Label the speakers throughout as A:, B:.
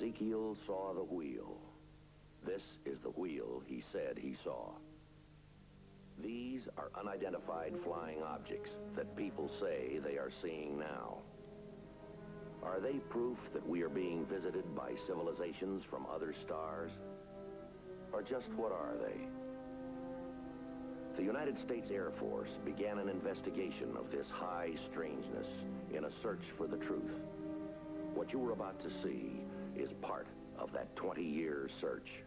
A: Ezekiel saw the wheel. This is the wheel he said he saw. These are unidentified flying objects that people say they are seeing now. Are they proof that we are being visited by civilizations from other stars? Or just what are they? The United States Air Force began an investigation of this high strangeness in a search for the truth. What you are about to see is part of that 20-year search.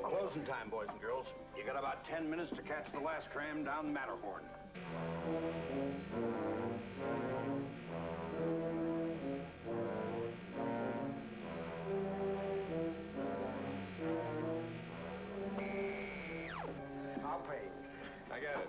B: Closing time, boys and girls. You got about 10 minutes to catch the last tram down the Matterhorn. I'll pay. I got it.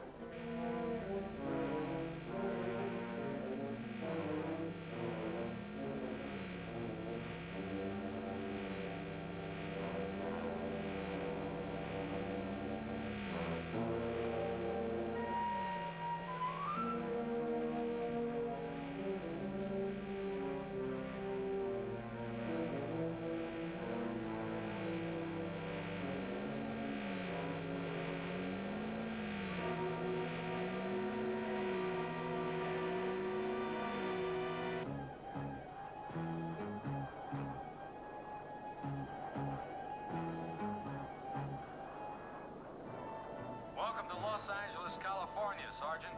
C: Welcome to Los Angeles, California, Sergeant.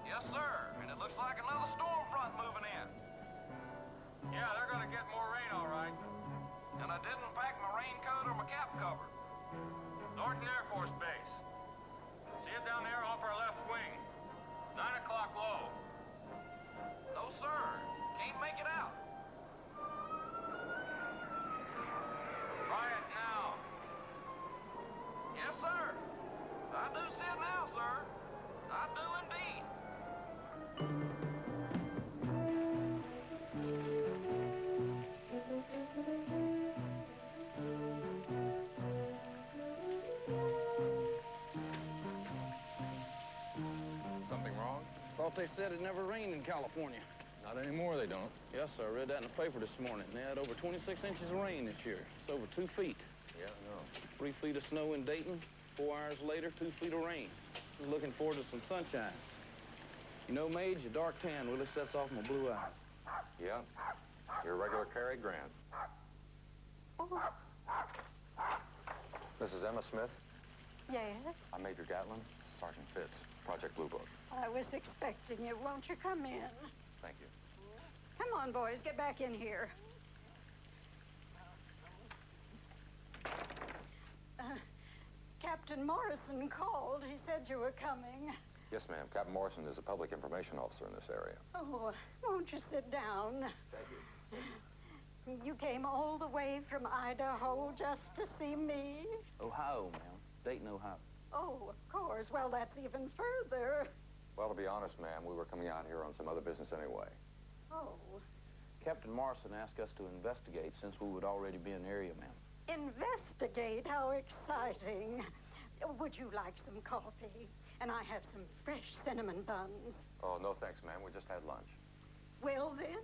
C: Yes, sir. And it looks like another storm front moving in. Yeah, they're gonna get more rain, all right. And I didn't pack my raincoat or my cap cover. Norton Air Force Base. See it down there off our left wing. 9 o'clock low. No, sir. Can't make it out. Try it now. Yes, sir. I do see it now, sir. I do indeed.
D: Something wrong?
E: Thought they said it never rained in California.
D: Not anymore, they don't.
E: Yes, sir. I read that in the paper this morning. They had over 26 inches of rain this year. It's over 2 feet.
D: Yeah, I know.
E: 3 feet of snow in Dayton. 4 hours later, 2 feet of rain. I was looking forward to some sunshine. You know, Mage, your dark tan really sets off my blue eyes.
D: Yeah. Your regular Cary Grant. Mrs. Emma Smith?
F: Yes?
D: I'm Major Gatlin, Sergeant Fitz, Project Blue Book.
F: I was expecting you. Won't you come in?
D: Thank you.
F: Come on, boys. Get back in here. Captain Morrison called. He said you were coming.
D: Yes, ma'am. Captain Morrison is a public information officer in this area.
F: Oh, won't you sit down?
D: Thank you.
F: You came all the way from Idaho just to see me?
E: Ohio, ma'am. Dayton, Ohio.
F: Oh, of course. Well, that's even further.
D: Well, to be honest, ma'am, we were coming out here on some other business anyway.
F: Oh.
E: Captain Morrison asked us to investigate since we would already be in the area, ma'am.
F: Investigate? How exciting. Would you like some coffee? And I have some fresh cinnamon buns.
D: Oh, no thanks, ma'am. We just had lunch.
F: Well, then,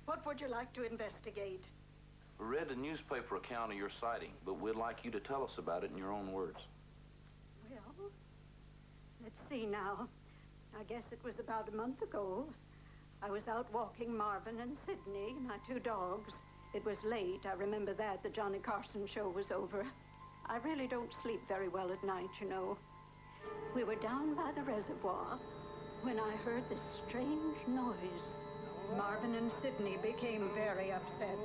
F: what would you like to investigate?
E: We read the newspaper account of your sighting, but we'd like you to tell us about it in your own words.
F: Well, let's see now. I guess it was about a month ago. I was out walking Marvin and Sydney, my two dogs. It was late. I remember that. The Johnny Carson show was over. I really don't sleep very well at night, you know. We were down by the reservoir when I heard this strange noise. Marvin and Sydney became very upset.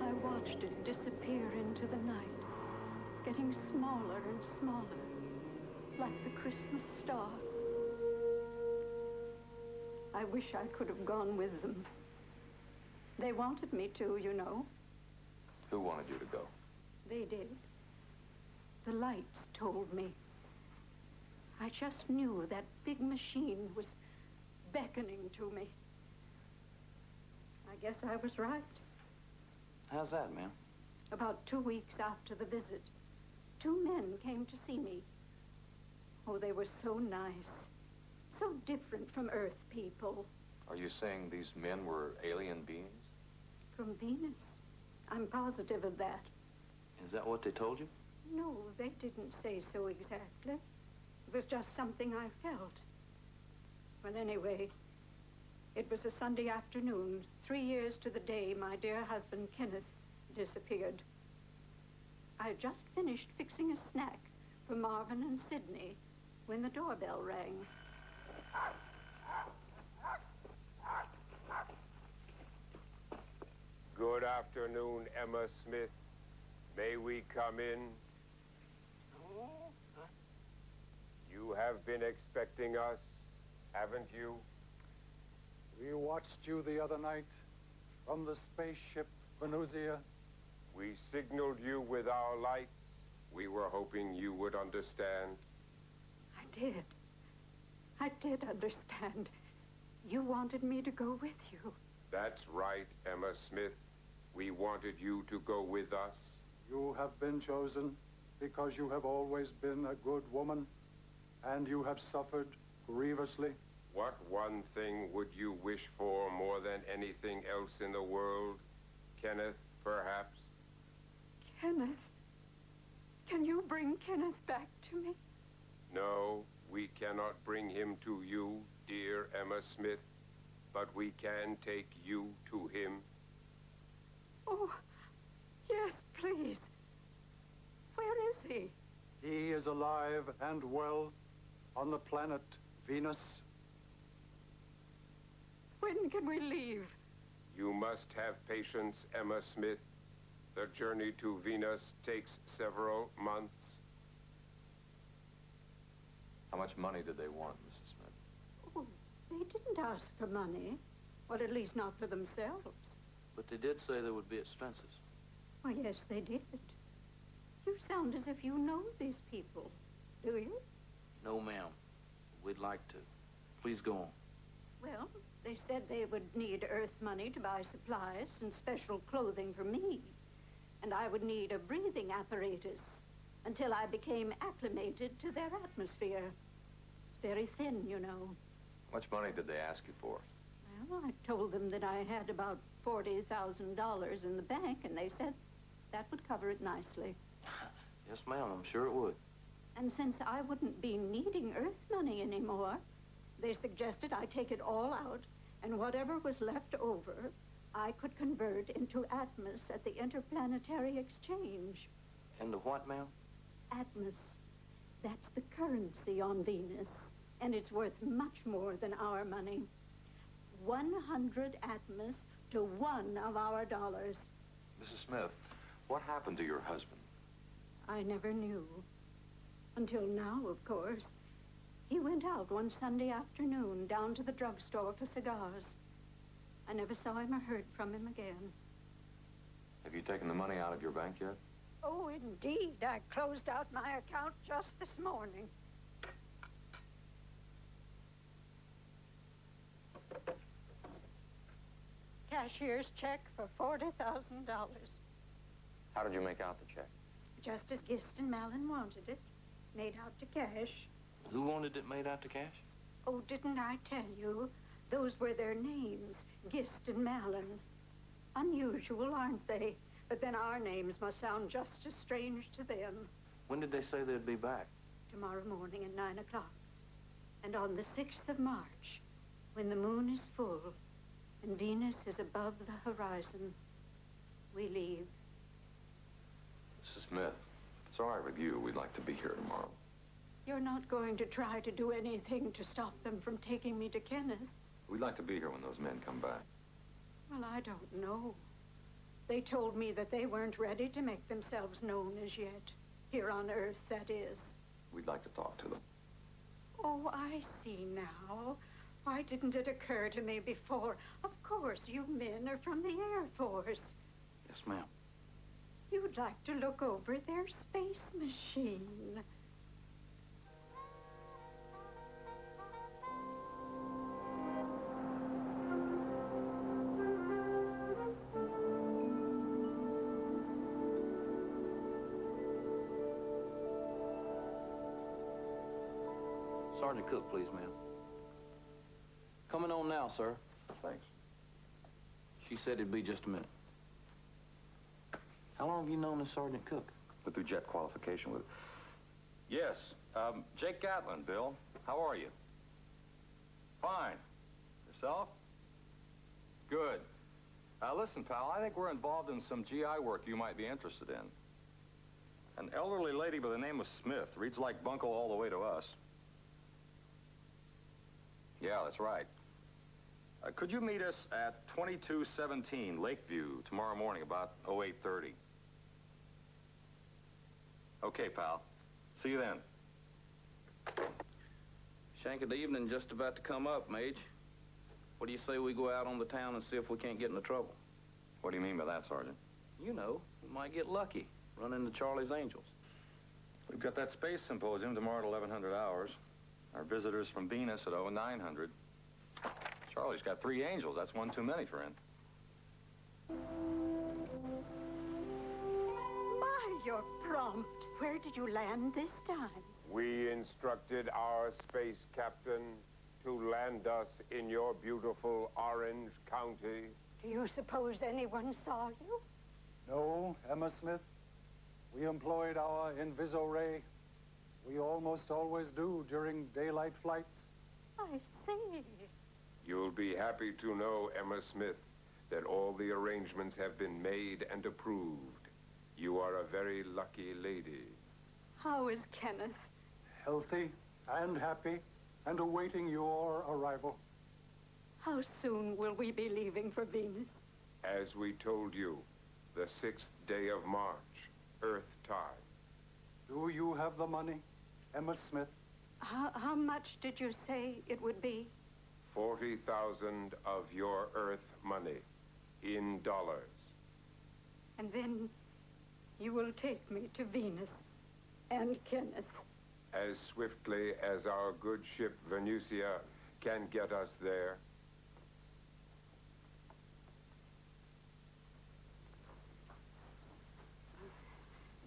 F: I watched it disappear into the night, getting smaller and smaller, like the Christmas star. I wish I could have gone with them. They wanted me to, you know.
D: Who wanted you to go?
F: They did. The lights told me. I just knew that big machine was beckoning to me. I guess I was right.
E: How's that, ma'am?
F: About 2 weeks after the visit, 2 men came to see me. Oh, they were so nice, so different from Earth people.
D: Are you saying these men were alien beings?
F: From Venus. I'm positive of that.
E: Is that what they told you?
F: No, they didn't say so exactly. It was just something I felt. Well, anyway, It was a Sunday afternoon, 3 years to the day my dear husband Kenneth disappeared. I had just finished fixing a snack for Marvin and Sidney when the doorbell rang.
G: Good afternoon, Emma Smith. May we come in? You have been expecting us, haven't you?
H: We watched you the other night from the spaceship Venusia.
G: We signaled you with our lights. We were hoping you would understand.
F: I did. I did understand. You wanted me to go with you.
G: That's right, Emma Smith. We wanted you to go with us.
H: You have been chosen because you have always been a good woman, and you have suffered grievously.
G: What one thing would you wish for more than anything else in the world? Kenneth, perhaps?
F: Kenneth? Can you bring Kenneth back to me?
G: No, we cannot bring him to you, dear Emma Smith, but we can take you to him.
F: Oh, yes, please. Where is he?
H: He is alive and well on the planet Venus.
F: When can we leave?
G: You must have patience, Emma Smith. The journey to Venus takes several months.
D: How much money did they want, Mrs. Smith?
F: Oh, they didn't ask for money. Well, at least not for themselves.
E: But they did say there would be expenses.
F: Well, yes, they did. You sound as if you know these people. Do you?
E: No, ma'am. We'd like to. Please go on.
F: Well, they said they would need Earth money to buy supplies and special clothing for me. And I would need a breathing apparatus until I became acclimated to their atmosphere. It's very thin, you know.
D: How much money did they ask you for?
F: Well, I told them that I had about $40,000 in the bank, and they said that would cover it nicely.
E: Yes, ma'am, I'm sure it would.
F: And since I wouldn't be needing Earth money anymore, they suggested I take it all out, and whatever was left over, I could convert into Atmos at the Interplanetary Exchange.
E: And the what, ma'am?
F: Atmos. That's the currency on Venus, and it's worth much more than our money. 100 Atmos to one of our dollars.
D: Mrs. Smith, what happened to your husband?
F: I never knew. Until now, of course. He went out one Sunday afternoon down to the drugstore for cigars. I never saw him or heard from him again.
D: Have you taken the money out of your bank yet?
F: Oh, indeed. I closed out my account just this morning. Cashier's check for $40,000.
D: How did you make out the check?
F: Just as Gist and Malin wanted it. Made out to cash.
E: Who wanted it made out to cash?
F: Oh, didn't I tell you? Those were their names, Gist and Malin. Unusual, aren't they? But then our names must sound just as strange to them.
E: When did they say they'd be back?
F: Tomorrow morning at 9 o'clock. And on the 6th of March, when the moon is full and Venus is above the horizon, we leave.
D: Mrs. Smith, if it's all right with you, we'd like to be here tomorrow.
F: You're not going to try to do anything to stop them from taking me to Kenneth?
D: We'd like to be here when those men come back.
F: Well, I don't know. They told me that they weren't ready to make themselves known as yet. Here on Earth, that is.
D: We'd like to talk to them.
F: Oh, I see now. Why didn't it occur to me before? Of course, you men are from the Air Force.
E: Yes, ma'am.
F: You'd like to look over their space machine.
E: Sergeant Cook, please, ma'am. Coming on now, sir.
D: Thanks.
E: She said it'd be just a minute. How long have you known this Sergeant Cook?
D: Put through jet qualification with...
I: Yes, Jake Gatlin, Bill. How are you? Fine. Yourself?
D: Good. Listen, pal, I think we're involved in some GI work you might be interested in. An elderly lady by the name of Smith reads like bunco all the way to us. Yeah, that's right. Could you meet us at 2217 Lakeview tomorrow morning about 08:30? Okay, pal. See you then.
E: Shank of the evening just about to come up, Mage. What do you say we go out on the town and see if we can't get into trouble?
D: What do you mean by that, Sergeant?
E: You know, we might get lucky, run into Charlie's Angels.
D: We've got that space symposium tomorrow at 1100 hours. Our visitors from Venus at 0900. Charlie's got 3 angels. That's one too many, friend.
F: My, you're prompt. Where did you land this time?
G: We instructed our space captain to land us in your beautiful Orange County.
F: Do you suppose anyone saw you?
H: No, Emma Smith. We employed our Inviso-ray. We almost always do during daylight flights.
F: I see.
G: You'll be happy to know, Emma Smith, that all the arrangements have been made and approved. You are a very lucky lady.
F: How is Kenneth?
H: Healthy and happy and awaiting your arrival.
F: How soon will we be leaving for Venus?
G: As we told you, the 6th day of March, Earth time.
H: Do you have the money, Emma Smith?
F: How much did you say it would be?
G: 40,000 of your Earth money, in dollars.
F: And then you will take me to Venus and Kenneth.
G: As swiftly as our good ship Venusia can get us there.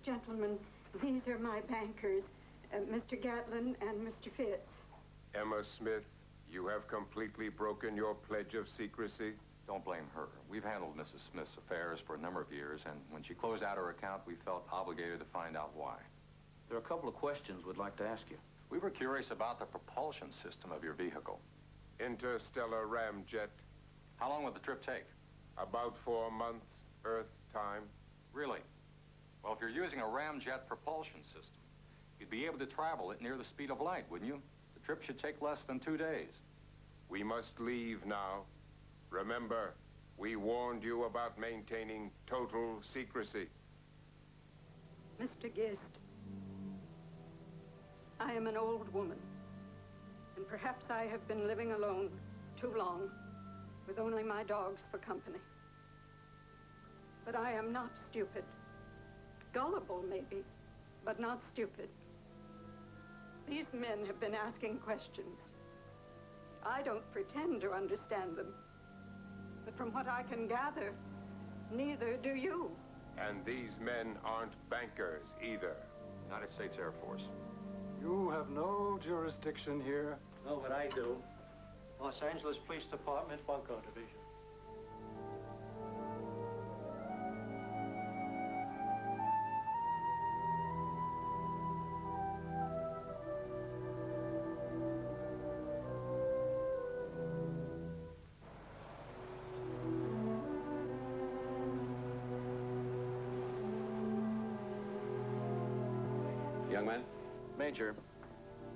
F: Gentlemen, these are my bankers, Mr. Gatlin and Mr. Fitz.
G: Emma Smith, you have completely broken your pledge of secrecy.
D: Don't blame her. We've handled Mrs. Smith's affairs for a number of years, and when she closed out her account, we felt obligated to find out why.
E: There are a couple of questions we'd like to ask you.
D: We were curious about the propulsion system of your vehicle.
G: Interstellar ramjet.
D: How long would the trip take?
G: About 4 months, Earth time.
D: Really? Well, if you're using a ramjet propulsion system, you'd be able to travel at near the speed of light, wouldn't you? The trip should take less than 2 days.
G: We must leave now. Remember, we warned you about maintaining total secrecy.
F: Mr. Gist, I am an old woman, and perhaps I have been living alone too long, with only my dogs for company. But I am not stupid. Gullible, maybe, but not stupid. These men have been asking questions. I don't pretend to understand them, but from what I can gather, neither do you.
G: And these men aren't bankers either.
D: United States Air Force.
H: You have no jurisdiction here.
I: No, but I do. Los Angeles Police Department, Bunko Division.
J: Young man?
K: Major,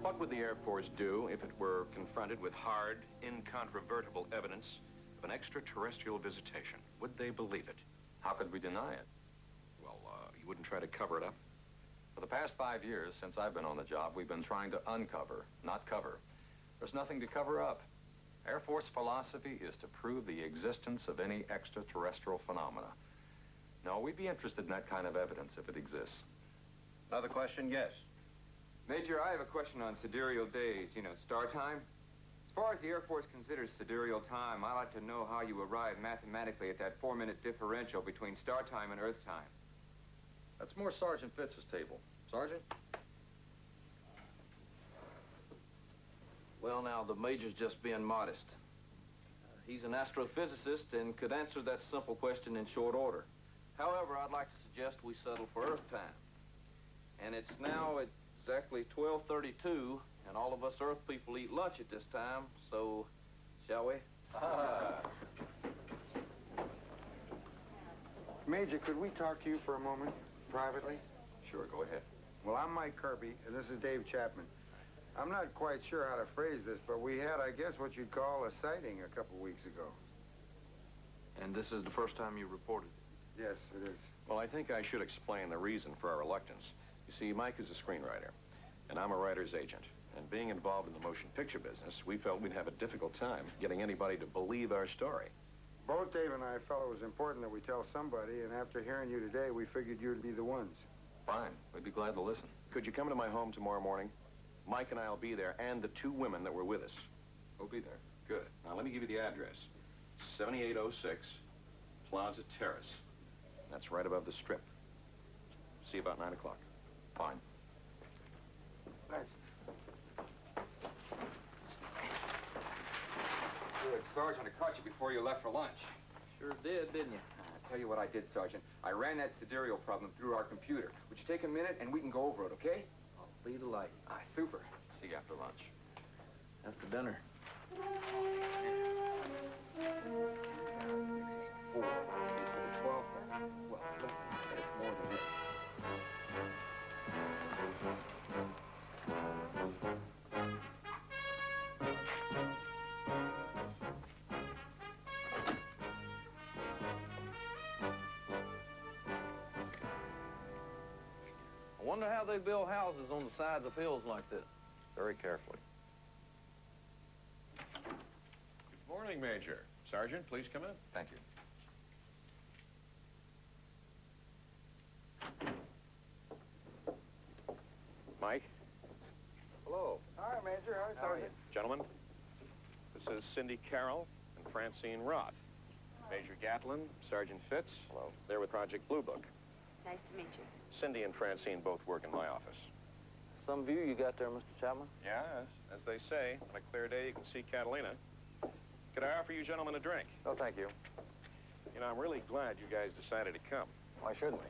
K: what would the Air Force do if it were confronted with hard, incontrovertible evidence of an extraterrestrial visitation? Would they believe it?
D: How could we deny it?
K: Well, you wouldn't try to cover it up?
D: For the past 5 years, since I've been on the job, we've been trying to uncover, not cover. There's nothing to cover up. Air Force philosophy is to prove the existence of any extraterrestrial phenomena. No, we'd be interested in that kind of evidence if it exists.
J: Another question? Yes.
L: Major, I have a question on sidereal days, you know, star time. As far as the Air Force considers sidereal time, I'd like to know how you arrive mathematically at that 4-minute differential between star time and Earth time.
D: That's more Sergeant Fitz's table. Sergeant?
E: Well, now, the Major's just being modest. He's an astrophysicist and could answer that simple question in short order. However, I'd like to suggest we settle for Earth time. And it's now exactly 12:32, and all of us Earth people eat lunch at this time, so shall we?
M: Major, could we talk to you for a moment, privately?
D: Sure, go ahead.
M: Well, I'm Mike Kirby, and this is Dave Chapman. I'm not quite sure how to phrase this, but we had, I guess, what you'd call a sighting a couple weeks ago.
K: And this is the first time you reported?
M: Yes, it is.
K: Well, I think I should explain the reason for our reluctance. You see, Mike is a screenwriter, and I'm a writer's agent. And being involved in the motion picture business, we felt we'd have a difficult time getting anybody to believe our story.
M: Both Dave and I felt it was important that we tell somebody, and after hearing you today, we figured you'd be the ones.
D: Fine. We'd be glad to listen.
K: Could you come to my home tomorrow morning? Mike and I will be there, and the 2 women that were with us.
D: We'll be there.
K: Good. Now, let me give you the address. 7806 Plaza Terrace. That's right above the Strip. See you about 9 o'clock.
D: Fine.
M: Thanks.
L: Good, Sergeant, I caught you before you left for lunch.
E: Sure did, didn't you?
L: I'll tell you what I did, Sergeant. I ran that sidereal problem through our computer. Would you take a minute and we can go over it, okay?
E: I'll be delighted.
L: Super.
D: See you after lunch.
E: After dinner.
L: 4. This for the 12th. Well, listen, it's more than this.
E: I wonder how they build houses on the sides of hills like this.
D: Very carefully.
K: Good morning, Major. Sergeant, please come in.
D: Thank you.
K: Mike,
E: Hello.
M: Hi, Major. Hi,
E: How are you?
M: Sergeant.
K: gentlemen, this is Cindy Carroll and Francine Roth. Major Gatlin, Sergeant Fitz. Hello. They're with Project Blue Book.
F: Nice to meet you.
K: Cindy and Francine both work in my office.
E: Some view you got there, Mr. Chapman.
K: Yeah, as they say, on a clear day you can see Catalina. Could I offer you gentlemen a drink?
D: No, thank you.
K: You know, I'm really glad you guys decided to come.
D: Why shouldn't we?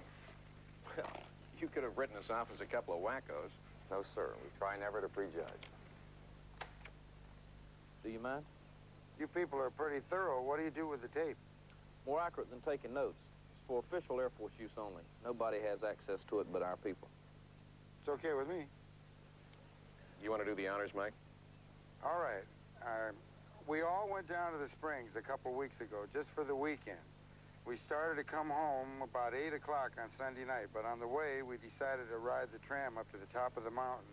K: Well, you could have written us off as a couple of wackos.
D: No, sir. We try never to prejudge.
E: Do you mind?
M: You people are pretty thorough. What do you do with the tape?
E: More accurate than taking notes. It's for official Air Force use only. Nobody has access to it but our people.
M: It's okay with me.
K: You want to do the honors, Mike?
M: All right. We all went down to the Springs a couple weeks ago, just for the weekend. We started to come home about 8 o'clock on Sunday night, but on the way, we decided to ride the tram up to the top of the mountain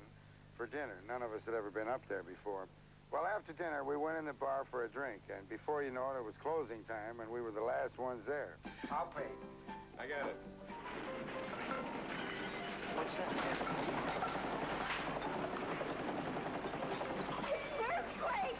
M: for dinner. None of us had ever been up there before. Well, after dinner, we went in the bar for a drink, and before you know it, it was closing time, and we were the last ones there.
L: I'll pay.
K: I got it.
E: What's that?
F: Earthquake!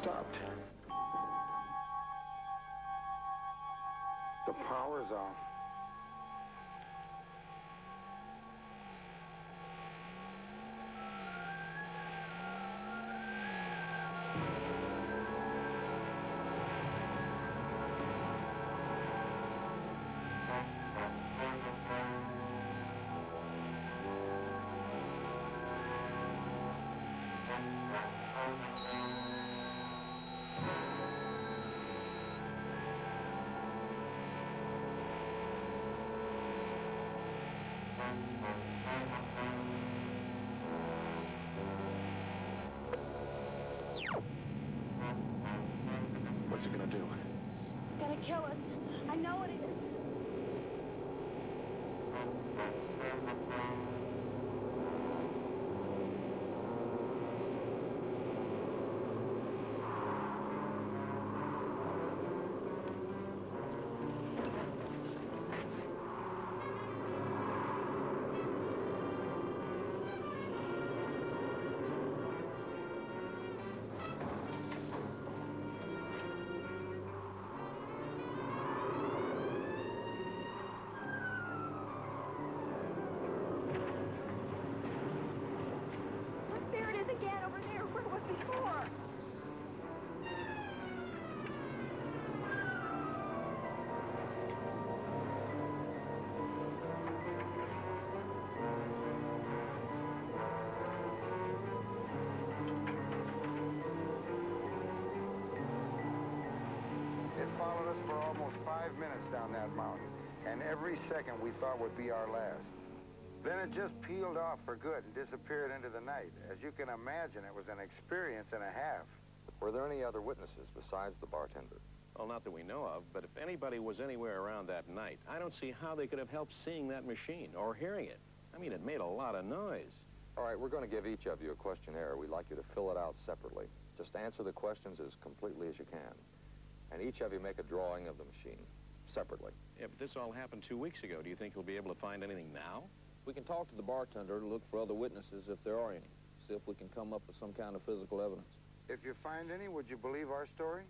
M: stopped. The power's off.
K: What's it gonna do?
N: It's gonna kill us. I know it is. Again over there where it was before.
M: It followed us for almost 5 minutes down that mountain, and every second we thought would be our last. Then it just peeled off for good and disappeared into the night. As you can imagine, it was an experience and a half.
D: Were there any other witnesses besides the bartender?
K: Well, not that we know of, but if anybody was anywhere around that night, I don't see how they could have helped seeing that machine or hearing it. I mean, it made a lot of noise.
D: All right, we're going to give each of you a questionnaire. We'd like you to fill it out separately. Just answer the questions as completely as you can. And each of you make a drawing of the machine, separately.
K: Yeah, but this all happened 2 weeks ago. Do you think you'll be able to find anything now?
E: We can talk to the bartender to look for other witnesses if there are any. See if we can come up with some kind of physical evidence.
M: If you find any, would you believe our story?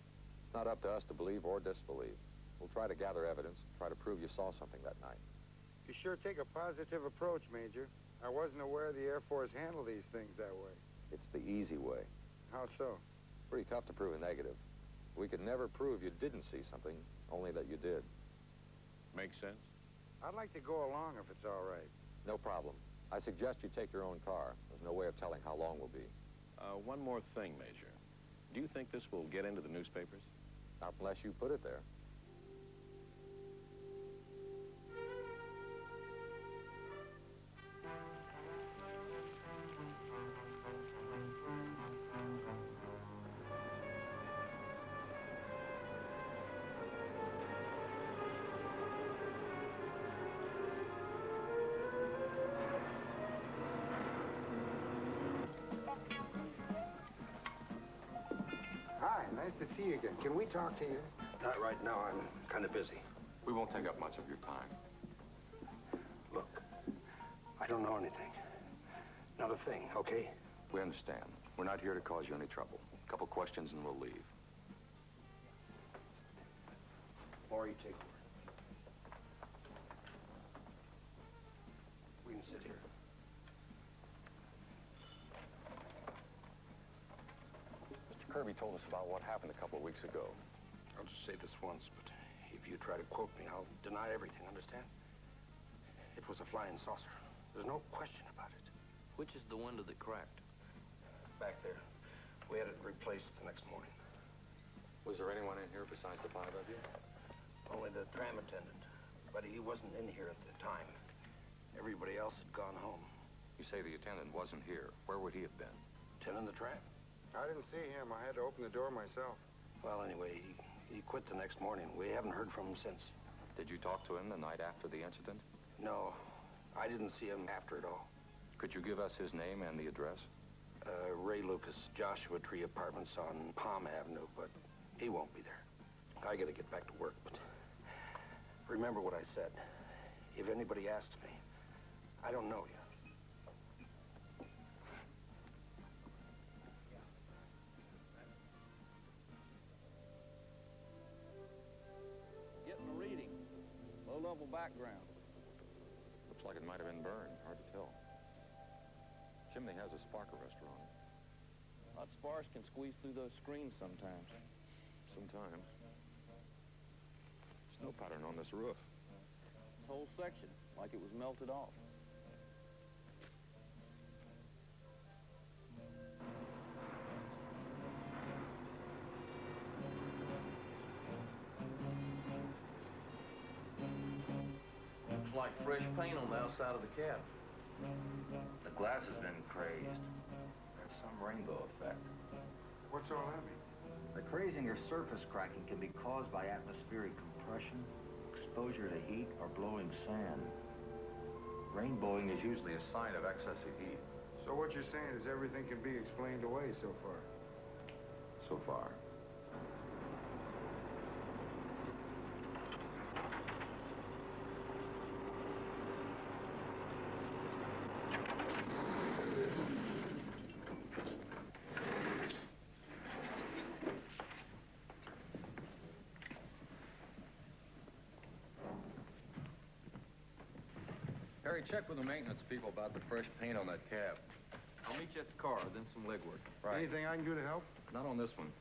D: It's not up to us to believe or disbelieve. We'll try to gather evidence, try to prove you saw something that night.
M: You sure take a positive approach, Major. I wasn't aware the Air Force handled these things that way.
D: It's the easy way.
M: How so?
D: Pretty tough to prove a negative. We could never prove you didn't see something, only that you did.
K: Makes sense?
M: I'd like to go along if it's all right.
D: No problem. I suggest you take your own car. There's no way of telling how long we'll be.
K: One more thing, Major. Do you think this will get into the newspapers?
D: Not unless you put it there.
M: Hi, nice to see you again. Can we talk to you?
J: Not right now. I'm kind of busy.
D: We won't take up much of your time.
J: Look, I don't know anything. Not a thing, okay?
D: We understand. We're not here to cause you any trouble. A couple questions and we'll leave.
J: Or you take over. We can sit here.
D: Mr. Kirby told us about what happened a couple of weeks ago.
J: I'll just say this once, but if you try to quote me, I'll deny everything, understand? It was a flying saucer. There's no question about it.
E: Which is the window that cracked?
J: Back there. We had it replaced the next morning.
D: Was there anyone in here besides the five of you?
J: Only the tram attendant. But he wasn't in here at the time. Everybody else had gone home.
D: You say the attendant wasn't here. Where would he have been?
J: Tending the tram.
M: I didn't see him. I had to open the door myself.
J: Well, anyway, he quit the next morning. We haven't heard from him since.
D: Did you talk to him the night after the incident?
J: No, I didn't see him after it all.
D: Could you give us his name and the address?
J: Ray Lucas, Joshua Tree Apartments on Palm Avenue, but he won't be there. I gotta get back to work, but remember what I said. If anybody asks me, I don't know you.
L: double background.
D: Looks like it might have been burned. Hard to tell. Chimney has a spark arrestor on it.
E: Hot sparks can squeeze through those screens sometimes.
D: Sometimes. Snow pattern on this roof.
E: This whole section, like it was melted off. Looks like fresh paint on the outside of the cab.
J: The glass has been crazed.
E: There's some rainbow effect.
M: What's all that mean?
J: The crazing or surface cracking can be caused by atmospheric compression, exposure to heat, or blowing sand. Rainbowing is usually a sign of excessive heat.
M: So what you're saying is everything can be explained away so far?
D: So far. Harry, check with the maintenance people about the fresh paint on that cab.
E: I'll meet you at the car, then some legwork.
D: Right.
M: Anything I can do to help?
D: Not on this one.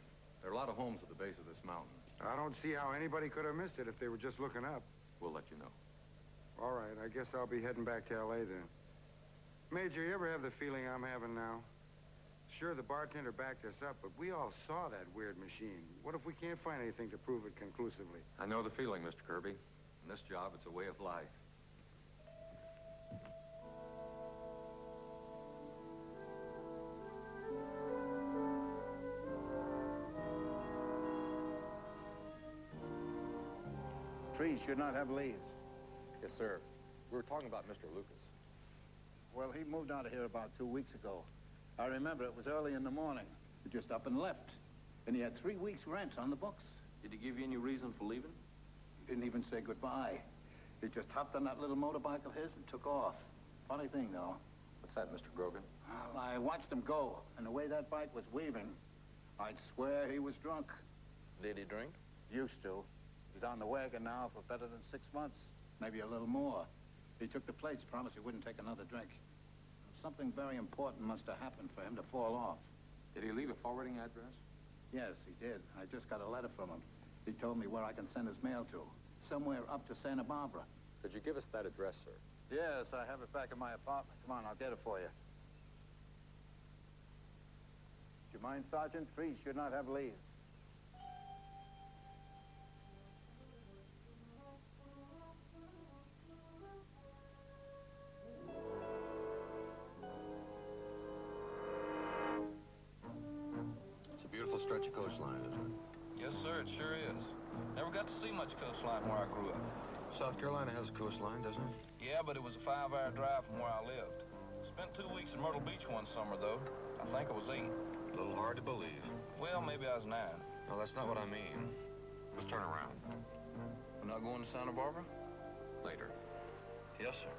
D: There are a lot of homes at the base of this mountain.
M: I don't see how anybody could have missed it if they were just looking up.
D: We'll let you know.
M: All right, I guess I'll be heading back to L.A. then. Major, you ever have the feeling I'm having now? Sure, the bartender backed us up, but we all saw that weird machine. What if we can't find anything to prove it conclusively?
D: I know the feeling, Mr. Kirby. In this job, it's a way of life.
O: Trees should not have leaves.
D: Yes, sir. We were talking about Mr. Lucas.
O: Well, he moved out of here about 2 weeks ago. I remember it was early in the morning. He just up and left. And he had 3 weeks' rent on the books.
E: Did he give you any reason for leaving?
O: He didn't even say goodbye. He just hopped on that little motorbike of his and took off. Funny thing, though.
D: What's that, Mr. Grogan?
O: Well, I watched him go, and the way that bike was weaving, I'd swear he was drunk.
E: Did he drink?
O: Used to. He's on the wagon now for better than 6 months, maybe a little more. He took the plates, promised he wouldn't take another drink. Something very important must have happened for him to fall off.
D: Did he leave a forwarding address?
O: Yes, he did. I just got a letter from him. He told me where I can send his mail to. Somewhere up to Santa Barbara.
D: Could you give us that address, sir?
O: Yes, I have it back in my apartment. Come on, I'll get it for you. Do you mind, Sergeant? Trees should not have leaves.
D: It's a beautiful stretch of coastline, isn't it?
C: Yes, sir, it sure is. Never got to see much coastline where I grew up.
D: South Carolina has a coastline, doesn't it?
C: Yeah, but it was a 5-hour drive from where I lived. Spent 2 weeks in Myrtle Beach one summer, though. I think I was 8.
D: A little hard to believe.
C: Well, maybe I was 9.
D: No, that's not what I mean. Let's turn around.
E: We're not going to Santa Barbara?
D: Later.
E: Yes, sir.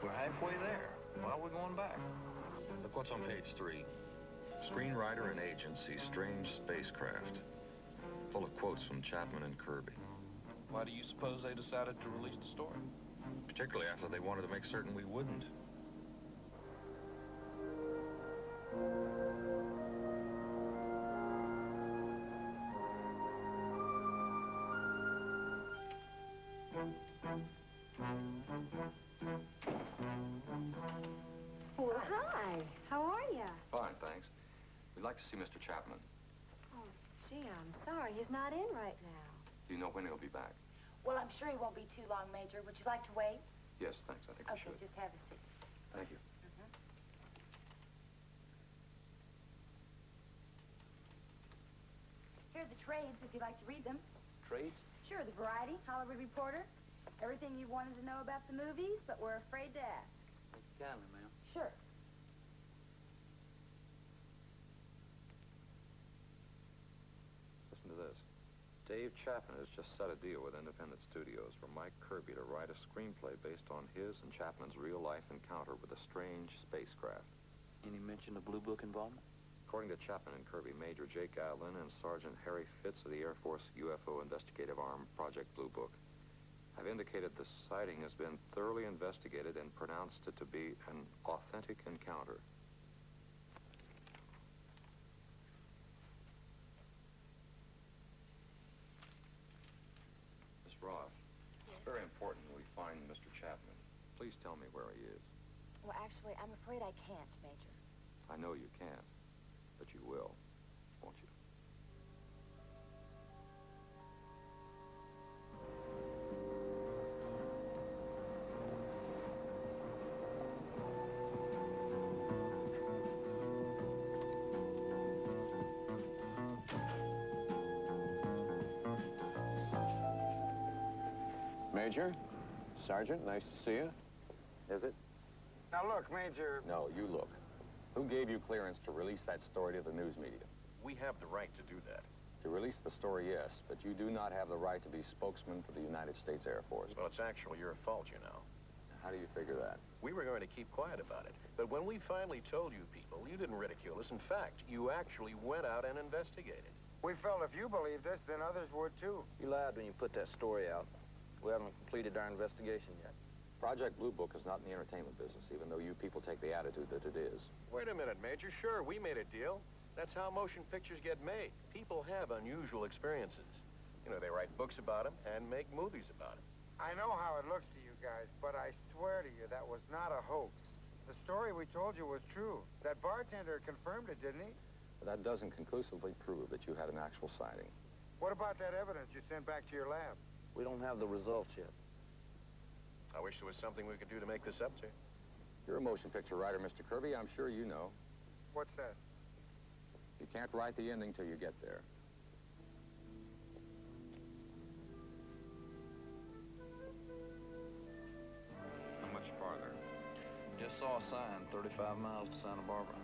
E: We're halfway there. Why are we going back?
D: Look what's on page 3. Screenwriter and agent see strange spacecraft. Full of quotes from Chapman and Kirby.
C: Why do you suppose they decided to release the story?
D: Particularly after they wanted to make certain we wouldn't.
N: Well, hi. How are you?
D: Fine, thanks. We'd like to see Mr. Chapman.
N: Oh, gee, I'm sorry. He's not in right now.
D: Do you know when he'll be back?
N: Well, I'm sure he won't be too long, Major. Would you like to wait?
D: Yes, thanks. I think we
N: Okay,
D: should.
N: just have a seat.
D: Thank you.
N: Here are the trades, if you'd like to read them.
E: Trades?
N: Sure, the Variety, Hollywood Reporter. Everything you wanted to know about the movies, but were afraid to ask.
E: Thank you kindly, ma'am.
N: Sure.
D: Listen to this. Dave Chapman has just set a deal with Independent Studios for Mike Kirby to write a screenplay based on his and Chapman's real-life encounter with a strange spacecraft.
E: Any mention of Blue Book involvement?
D: According to Chapman and Kirby, Major Jake Gatlin and Sergeant Harry Fitz of the Air Force UFO Investigative Arm Project Blue Book I've indicated the sighting has been thoroughly investigated and pronounced it to be an authentic encounter. Miss Roth, it's very important we find Mr. Chapman. Please tell me where he is.
P: Well, actually, I'm afraid I can't, Major.
D: I know you can't, but you will, won't you?
K: Major, Sergeant, nice to see you.
D: Is it?
M: Now look, Major.
D: No, you look. Who gave you clearance to release that story to the news media?
K: We have the right to do that.
D: To release the story, yes, but you do not have the right to be spokesman for the United States Air Force.
K: Well, it's actually your fault, you know.
D: How do you figure that?
K: We were going to keep quiet about it, but when we finally told you people, you didn't ridicule us. In fact, you actually went out and investigated.
M: We felt if you believed us, then others would too.
E: You lied when you put that story out. We haven't completed our investigation yet.
D: Project Blue Book is not in the entertainment business, even though you people take the attitude that it is.
K: Wait a minute, Major. Sure, we made a deal. That's how motion pictures get made. People have unusual experiences. You know, they write books about them and make movies about them.
M: I know how it looks to you guys, but I swear to you, that was not a hoax. The story we told you was true. That bartender confirmed it, didn't he?
D: But that doesn't conclusively prove that you had an actual sighting.
M: What about that evidence you sent back to your lab?
E: We don't have the results yet.
K: I wish there was something we could do to make this up to you.
D: You're a motion picture writer, Mr. Kirby. I'm sure you know.
M: What's that?
D: You can't write the ending till you get there.
E: How much farther? Just saw a sign, 35 miles to Santa Barbara.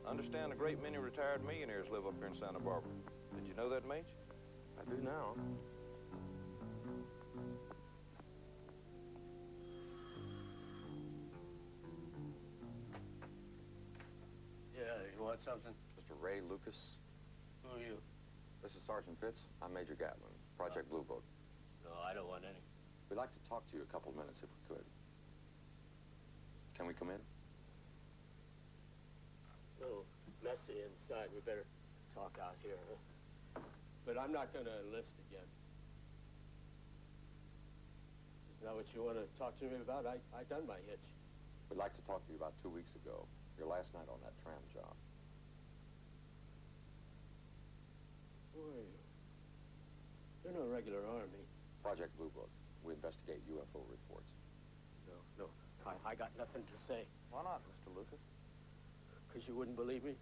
K: I understand a great many retired millionaires live up here in Santa Barbara. Did you know that, Mage?
D: I do now.
I: Yeah, you want something?
D: Mr. Ray Lucas.
I: Who are you?
D: This is Sergeant Fitz. I'm Major Gatlin, Project Blue Book.
I: No, I don't want any.
D: We'd like to talk to you a couple minutes if we could. Can we come in?
I: No, messy inside. We better talk out here, huh? But I'm not going to enlist again. Is that what you want to talk to me about? I done my hitch.
D: We'd like to talk to you about 2 weeks ago, your last night on that tram job.
I: Who are you? You're no regular army.
D: Project Blue Book. We investigate UFO reports.
I: No. I got nothing to say.
E: Why not, Mr. Lucas?
I: Because you wouldn't believe me?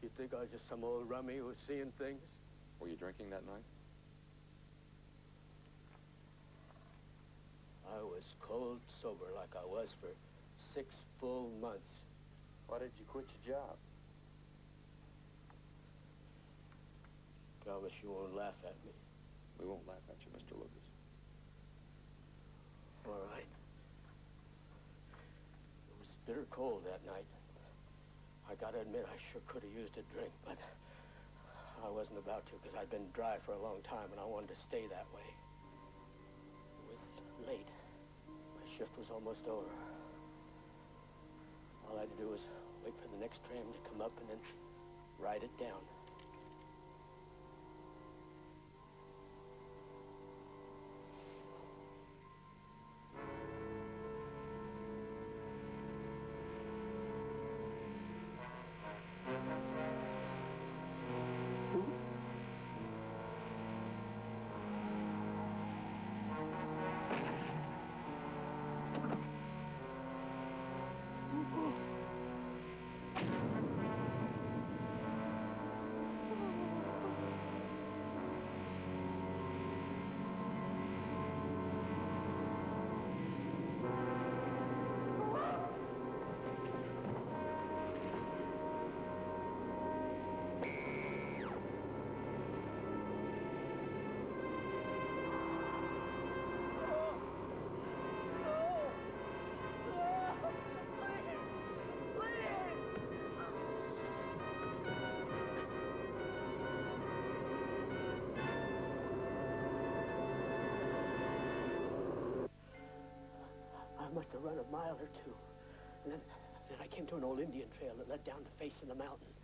I: You'd think I was just some old rummy who was seeing things?
D: Were you drinking that night?
I: I was cold sober like I was for 6 full months.
E: Why did you quit your job?
I: Promise you won't laugh at me.
D: We won't laugh at you, Mr. Lucas.
I: All right. It was bitter cold that night. I gotta admit, I sure could have used a drink, but I wasn't about to because I'd been dry for a long time and I wanted to stay that way. It was late. My shift was almost over. All I had to do was wait for the next tram to come up and then ride it down. to run a mile or two. And then I came to an old Indian trail that led down the face of the mountain.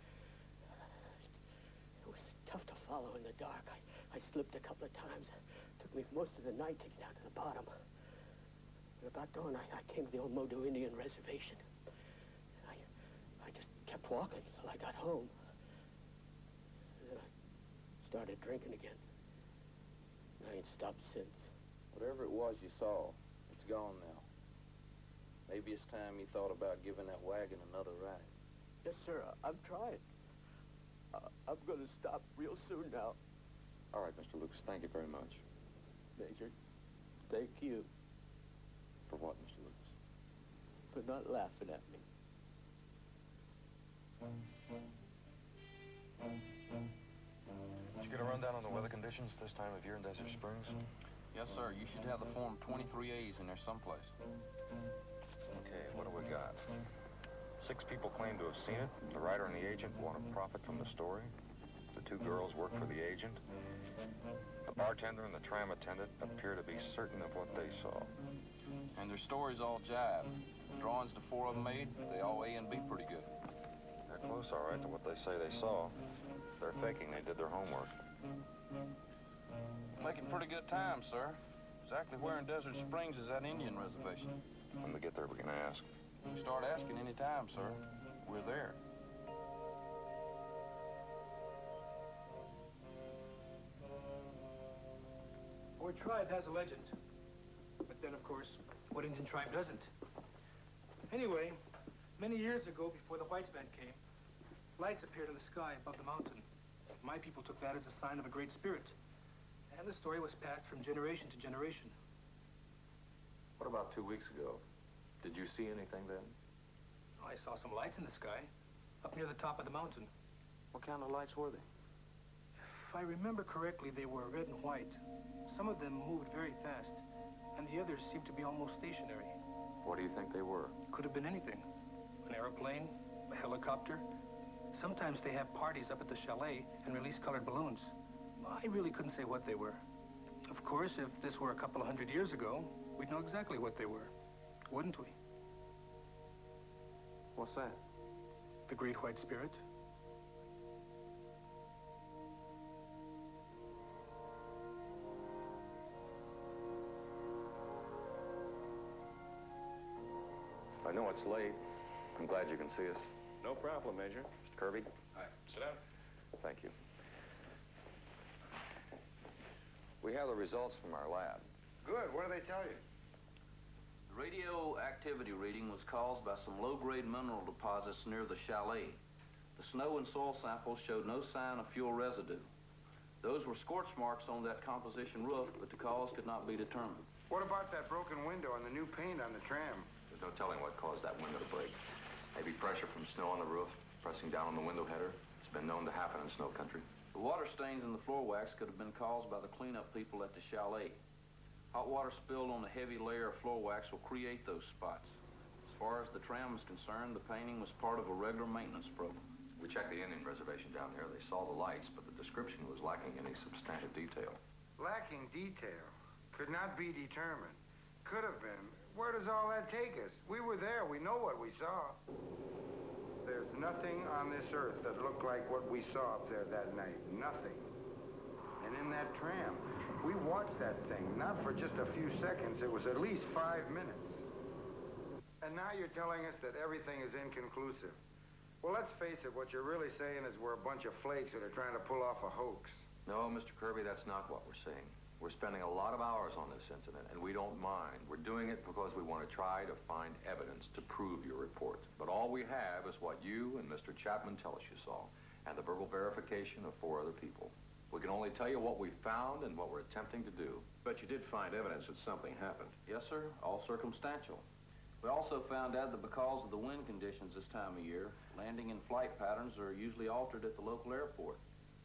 I: It was tough to follow in the dark. I slipped a couple of times. It took me most of the night to get down to the bottom. But about dawn, I came to the old Modo Indian reservation. I just kept walking until I got home. And then I started drinking again. And I ain't stopped since.
E: Whatever it was you saw, it's gone now. Maybe it's time you thought about giving that wagon another ride.
I: Yes, sir. I'm trying. I'm going to stop real soon now.
D: All right, Mr. Lucas, thank you very much.
I: Major, thank you.
D: For what, Mr. Lucas?
I: For not laughing at me.
K: Did you get a rundown on the weather conditions this time of year in Desert Springs?
E: Yes, sir. You should have the form 23A's in there someplace.
K: Okay, what do we got? 6 people claim to have seen it. The writer and the agent want to profit from the story. The 2 girls work for the agent. The bartender and the tram attendant appear to be certain of what they saw.
E: And their stories all jive. The drawings the 4 of them made, they all A and B pretty good.
K: They're close, all right, to what they say they saw. They're faking they did their homework.
E: Making pretty good time, sir. Exactly where in Desert Springs is that Indian reservation?
K: When we get there, we can ask.
E: You start asking any time, sir. We're there.
Q: Our tribe has a legend. But then, of course, what Indian tribe doesn't? Anyway, many years ago, before the white man came, lights appeared in the sky above the mountain. My people took that as a sign of a great spirit. And the story was passed from generation to generation.
D: What about 2 weeks ago? Did you see anything then?
Q: I saw some lights in the sky, up near the top of the mountain.
E: What kind of lights were they?
Q: If I remember correctly, they were red and white. Some of them moved very fast, and the others seemed to be almost stationary.
D: What do you think they were?
Q: Could have been anything. An airplane, a helicopter. Sometimes they have parties up at the chalet and release colored balloons. I really couldn't say what they were. Of course, if this were a couple of 100 years ago, we'd know exactly what they were, wouldn't we?
E: What's that?
Q: The Great White Spirit.
D: I know it's late. I'm glad you can see us.
K: No problem, Major.
D: Mr. Kirby?
K: Hi. Sit down.
D: Thank you. We have the results from our lab.
M: Good. What do they tell you?
E: The radioactivity reading was caused by some low-grade mineral deposits near the chalet. The snow and soil samples showed no sign of fuel residue. Those were scorch marks on that composition roof, but the cause could not be determined.
M: What about that broken window and the new paint on the tram?
D: There's no telling what caused that window to break. Maybe pressure from snow on the roof, pressing down on the window header. It's been known to happen in snow country.
E: The water stains in the floor wax could have been caused by the cleanup people at the chalet. Hot water spilled on a heavy layer of floor wax will create those spots. As far as the tram is concerned, the painting was part of a regular maintenance program.
D: We checked the Indian reservation down there. They saw the lights, but the description was lacking any substantive detail.
M: Lacking detail. Could not be determined. Could have been. Where does all that take us? We were there. We know what we saw. There's nothing on this earth that looked like what we saw up there that night. Nothing. And in that tram, we watched that thing, not for just a few seconds. It was at least 5 minutes. And now you're telling us that everything is inconclusive. Well, let's face it, what you're really saying is we're a bunch of flakes that are trying to pull off a hoax.
D: No, Mr. Kirby, that's not what we're saying. We're spending a lot of hours on this incident, and we don't mind. We're doing it because we want to try to find evidence to prove your report. But all we have is what you and Mr. Chapman tell us you saw, and the verbal verification of 4 other people. We can only tell you what we found and what we're attempting to do.
K: But you did find evidence that something happened.
E: Yes, sir. All circumstantial. We also found out that because of the wind conditions this time of year, landing and flight patterns are usually altered at the local airport.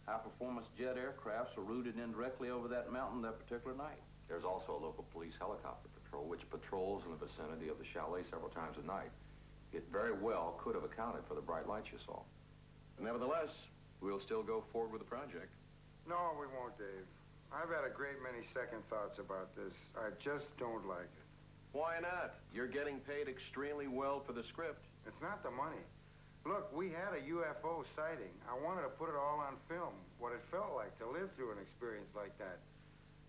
E: High-performance jet aircrafts are routed in directly over that mountain that particular night.
D: There's also a local police helicopter patrol, which patrols in the vicinity of the chalet several times a night. It very well could have accounted for the bright lights you saw.
K: Nevertheless, we'll still go forward with the project.
M: No, we won't, Dave. I've had a great many second thoughts about this. I just don't like it.
K: Why not? You're getting paid extremely well for the script.
M: It's not the money. Look, we had a UFO sighting. I wanted to put it all on film, what it felt like to live through an experience like that.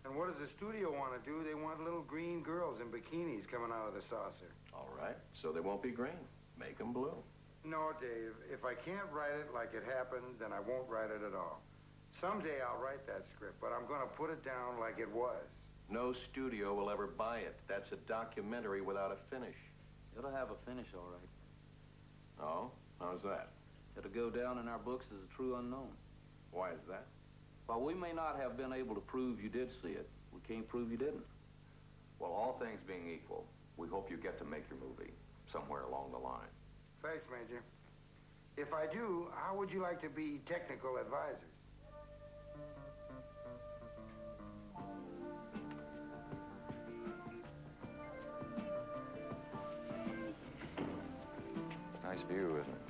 M: And what does the studio want to do? They want little green girls in bikinis coming out of the saucer.
K: All right, so they won't be green. Make them blue.
M: No, Dave. If I can't write it like it happened, then I won't write it at all. Someday I'll write that script, but I'm going to put it down like it was.
K: No studio will ever buy it. That's a documentary without a finish.
E: It'll have a finish, all right.
K: Oh? How's that?
E: It'll go down in our books as a true unknown.
K: Why is that?
E: While we may not have been able to prove you did see it, we can't prove you didn't.
D: Well, all things being equal, we hope you get to make your movie somewhere along the line.
M: Thanks, Major. If I do, how would you like to be technical advisors?
E: Nice view, isn't it?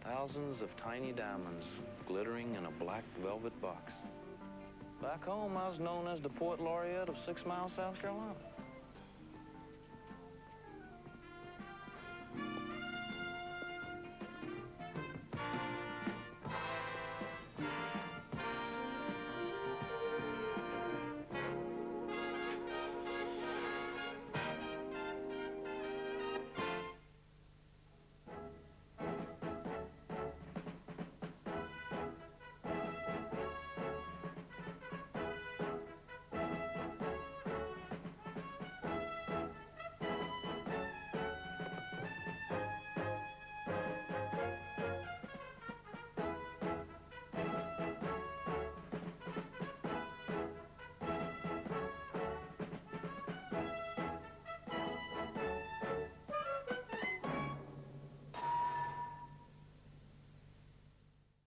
E: Thousands of tiny diamonds glittering in a black velvet box. Back home, I was known as the Poet Laureate of 6 Mile, South Carolina.